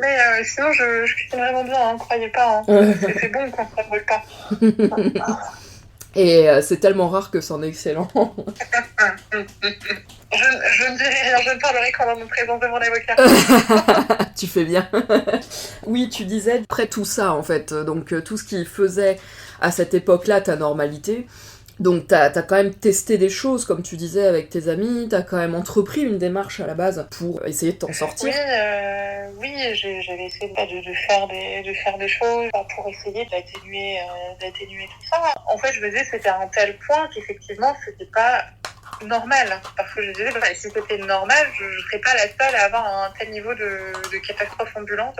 Mais sinon, je cuisine vraiment bien, hein, croyez pas. Hein. C'est bon quand ça ne brûle pas. Et c'est tellement rare que c'en est excellent. Je ne dirai rien, je ne parlerai qu'en présence de mon avocat. Tu fais bien. Oui, tu disais, après tout ça, en fait, donc tout ce qui faisait à cette époque-là ta normalité, donc t'as quand même testé des choses, comme tu disais, avec tes amis, t'as quand même entrepris une démarche à la base pour essayer de t'en sortir. Oui, j'avais essayé de faire des choses pour essayer d'atténuer tout ça. En fait, je me disais c'était à un tel point qu'effectivement, c'était pas normal. Parce que je disais, si c'était normal, je ne serais pas la seule à avoir un tel niveau de catastrophe ambulante.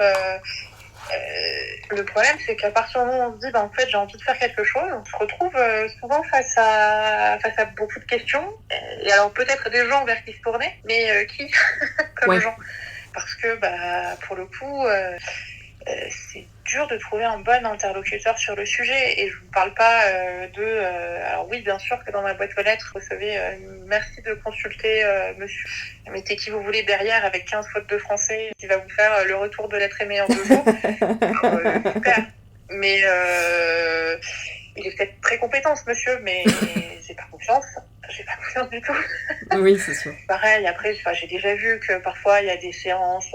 Le problème, c'est qu'à partir du moment où on se dit, en fait, j'ai envie de faire quelque chose, on se retrouve souvent face à beaucoup de questions. Et alors, peut-être des gens vers qui se tourner, mais qui comme gens. Parce que, pour le coup, c'est dur de trouver un bon interlocuteur sur le sujet. Et je vous parle pas alors oui, bien sûr que dans ma boîte aux lettres, vous recevez merci de consulter monsieur. Mettez qui vous voulez derrière avec 15 fautes de français qui va vous faire le retour de l'être aimé en 2 jours. Super. Mais il est peut-être très compétent, ce monsieur, mais j'ai pas confiance. J'ai pas confiance du tout. Oui, c'est sûr. Pareil, après, j'ai déjà vu que parfois, il y a des séances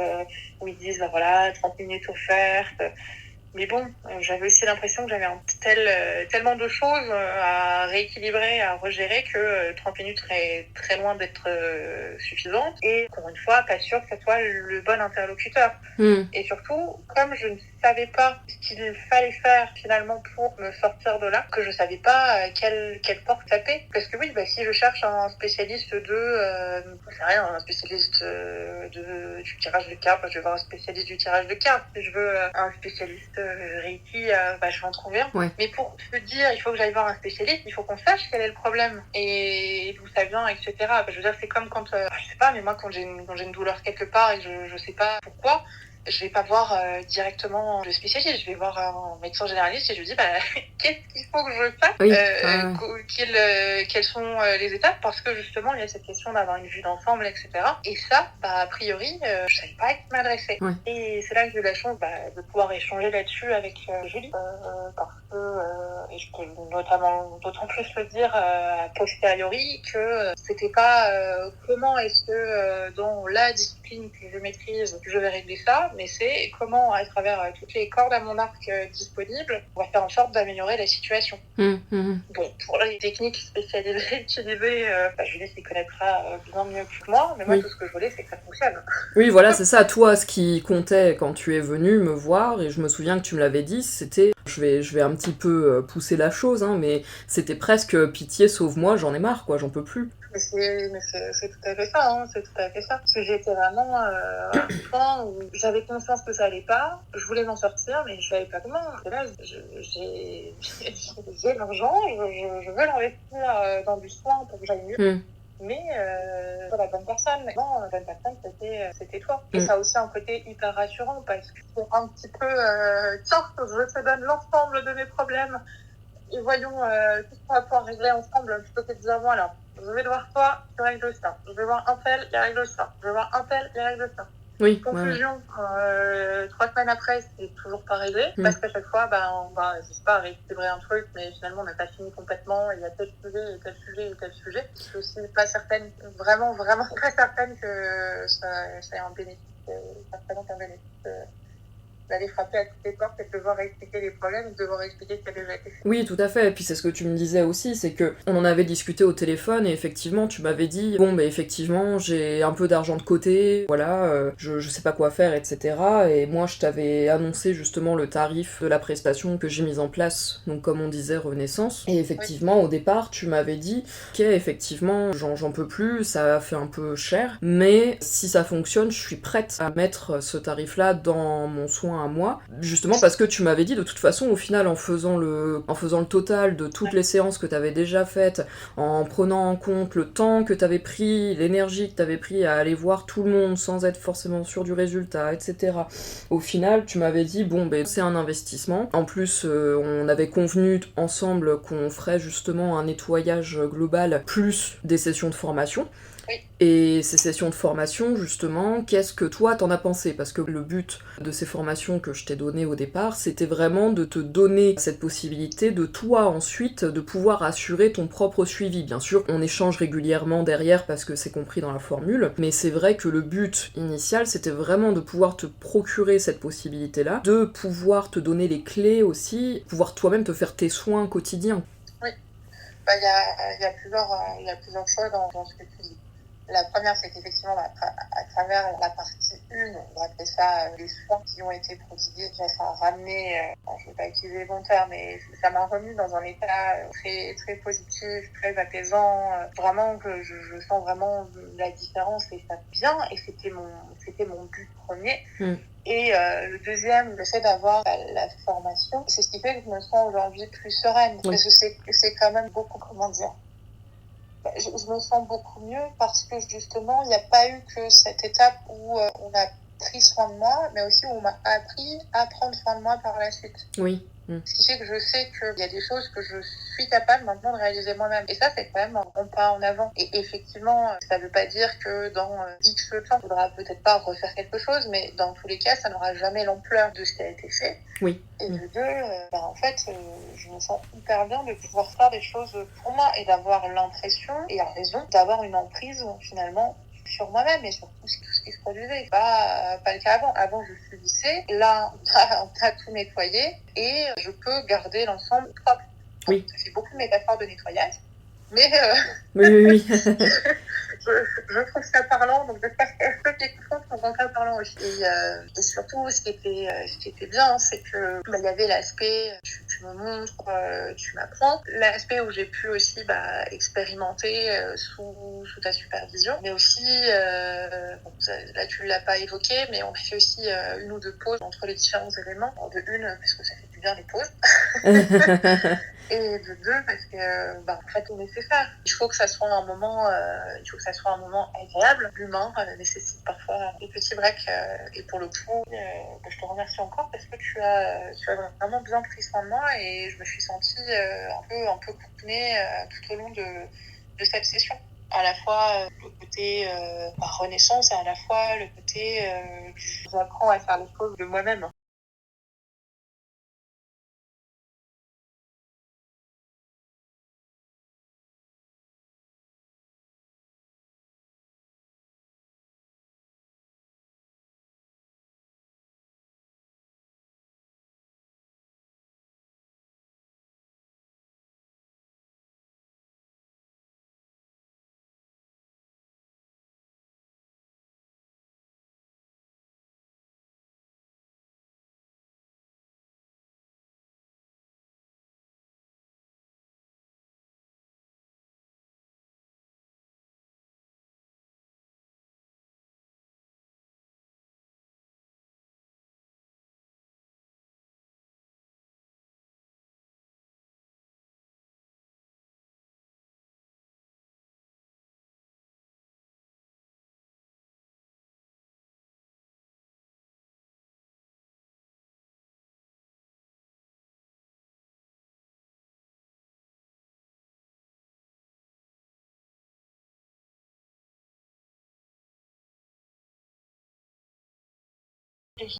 où ils disent, voilà, 30 minutes offertes. Mais bon, j'avais aussi l'impression que j'avais tellement de choses à rééquilibrer, à regérer, que 30 minutes serait très loin d'être suffisante. Et encore une fois, pas sûr que ce soit le bon interlocuteur. Et surtout, comme je ne savais pas ce qu'il fallait faire finalement pour me sortir de là, que je savais pas quelle porte taper. Parce que oui, si je cherche un spécialiste un spécialiste du tirage de cartes, je vais voir un spécialiste du tirage de cartes. Si je veux un spécialiste Reiki, je vais en trouver un. Ouais. Mais pour te dire, il faut que j'aille voir un spécialiste, il faut qu'on sache quel est le problème et d'où ça vient, etc. Je veux dire, c'est comme quand, je sais pas, mais moi, quand j'ai une douleur quelque part et je sais pas pourquoi, je vais pas voir directement le spécialiste, je vais voir un médecin généraliste et je lui dis qu'est-ce qu'il faut que je fasse, quelles sont les étapes, parce que justement il y a cette question d'avoir une vue d'ensemble, etc. Et ça, a priori, je savais pas à qui m'adresser. Ouais. Et c'est là que j'ai eu la chance de pouvoir échanger là-dessus avec Julie, parce que et je peux notamment d'autant plus le dire a posteriori que c'était pas comment est-ce que dans la discipline que je maîtrise je vais régler ça, mais c'est comment à travers toutes les cordes à mon arc disponibles on va faire en sorte d'améliorer la situation. Bon, pour les techniques spécialisées utilisées, Julie s'y connaîtra bien mieux que moi, mais moi tout ce que je voulais c'est que ça fonctionne. Oui, voilà, c'est ça. Toi, ce qui comptait quand tu es venu me voir, et je me souviens que tu me l'avais dit, c'était, je vais un petit peu pousser la chose, hein, mais c'était presque pitié, sauve-moi, j'en ai marre, quoi, j'en peux plus. Mais c'est tout à fait ça, hein, c'est tout à fait ça. Parce que j'étais vraiment à un point où j'avais conscience que ça allait pas, je voulais m'en sortir, mais je savais pas comment. Et là, j'ai l'argent, je veux l'investir dans du soin pour que j'aille mieux. Mais pas la bonne personne. Non, la bonne personne, c'était toi. Et ça a aussi un côté hyper rassurant parce que c'est un petit peu tiens, je te donne l'ensemble de mes problèmes et voyons tout ce qu'on va pouvoir régler ensemble plutôt que de dire voilà, je vais voir toi, tu règles ça. Je vais voir un tel, il règle ça. Je vais voir un tel, il règle ça. Oui. Conclusion, 3 semaines après, c'est toujours pas réglé. Parce qu'à chaque fois, on va, je sais pas, rééquilibrer un truc, mais finalement, on n'a pas fini complètement. Il y a tel sujet, et tel sujet, et tel sujet. Je suis aussi pas certaine, vraiment pas certaine que ça ait un bénéfice, ça représente un bénéfice. D'aller frapper à toutes les portes et de devoir expliquer les problèmes, de devoir expliquer ce qui a déjà été fait. Oui, tout à fait. Et puis c'est ce que tu me disais aussi, c'est que on en avait discuté au téléphone et effectivement, tu m'avais dit effectivement, j'ai un peu d'argent de côté, voilà, je sais pas quoi faire, etc. Et moi, je t'avais annoncé justement le tarif de la prestation que j'ai mise en place, donc comme on disait, Renaissance. Et effectivement, au départ, tu m'avais dit, ok, effectivement, j'en peux plus, ça fait un peu cher, mais si ça fonctionne, je suis prête à mettre ce tarif-là dans mon soin à moi, justement parce que tu m'avais dit de toute façon au final en faisant le total de toutes les séances que t'avais déjà faites, en prenant en compte le temps que t'avais pris, l'énergie que t'avais pris à aller voir tout le monde sans être forcément sûr du résultat, etc. Au final tu m'avais dit c'est un investissement, en plus on avait convenu ensemble qu'on ferait justement un nettoyage global plus des sessions de formation. Oui. Et ces sessions de formation, justement, qu'est-ce que toi t'en as pensé? Parce que le but de ces formations que je t'ai données au départ, c'était vraiment de te donner cette possibilité de toi ensuite de pouvoir assurer ton propre suivi. Bien sûr, on échange régulièrement derrière parce que c'est compris dans la formule, mais c'est vrai que le but initial, c'était vraiment de pouvoir te procurer cette possibilité-là, de pouvoir te donner les clés aussi, pouvoir toi-même te faire tes soins quotidiens. Oui, bah, il y a plusieurs choses dans ce que tu dis. La première, c'est qu'effectivement, à travers la partie 1, on va appeler ça les soins qui ont été prodigués, ça a ramené, je ne vais pas utiliser les bons termes, mais ça m'a remis dans un état très, très positif, très apaisant, vraiment que je sens vraiment la différence et ça bien, et c'était mon but premier. Et le deuxième, le fait d'avoir la formation, c'est ce qui fait que je me sens aujourd'hui plus sereine, parce que c'est quand même beaucoup, comment dire, je me sens beaucoup mieux parce que justement, il n'y a pas eu que cette étape où on a pris soin de moi, mais aussi où on m'a appris à prendre soin de moi par la suite. Oui. Ce qui fait que je sais qu'il y a des choses que je suis capable maintenant de réaliser moi-même. Et ça, c'est quand même un grand pas en avant. Et effectivement, ça ne veut pas dire que dans X temps, il faudra peut-être pas refaire quelque chose, mais dans tous les cas, ça n'aura jamais l'ampleur de ce qui a été fait. Oui. Et de deux, en fait, je me sens hyper bien de pouvoir faire des choses pour moi et d'avoir l'impression, et à raison, d'avoir une emprise finalement sur moi-même et sur tout ce qui se produisait. Pas le cas avant. Avant, je subissais. Là, on a tout nettoyé et je peux garder l'ensemble propre. Oui. Ça fait beaucoup de métaphores de nettoyage, mais oui. je trouve ça parlant, donc j'espère que ceux qui écouteront trouveront ça parlant aussi. Et surtout, ce qui était bien, c'est que il y avait l'aspect tu me montres, tu m'apprends, l'aspect où j'ai pu aussi expérimenter sous ta supervision, mais aussi bon, là tu l'as pas évoqué, mais on a fait aussi une ou deux pauses entre les différents éléments. De une, parce que ça fait du bien les pauses. Et de deux, parce que en fait c'est nécessaire. Il faut que ça soit un moment agréable. L'humain nécessite parfois des petits breaks et pour le coup je te remercie encore parce que tu as vraiment bien pris soin de moi et je me suis sentie un peu couplée tout au long de cette session. À la fois le côté renaissance et à la fois le côté j'apprends à faire les choses de moi-même.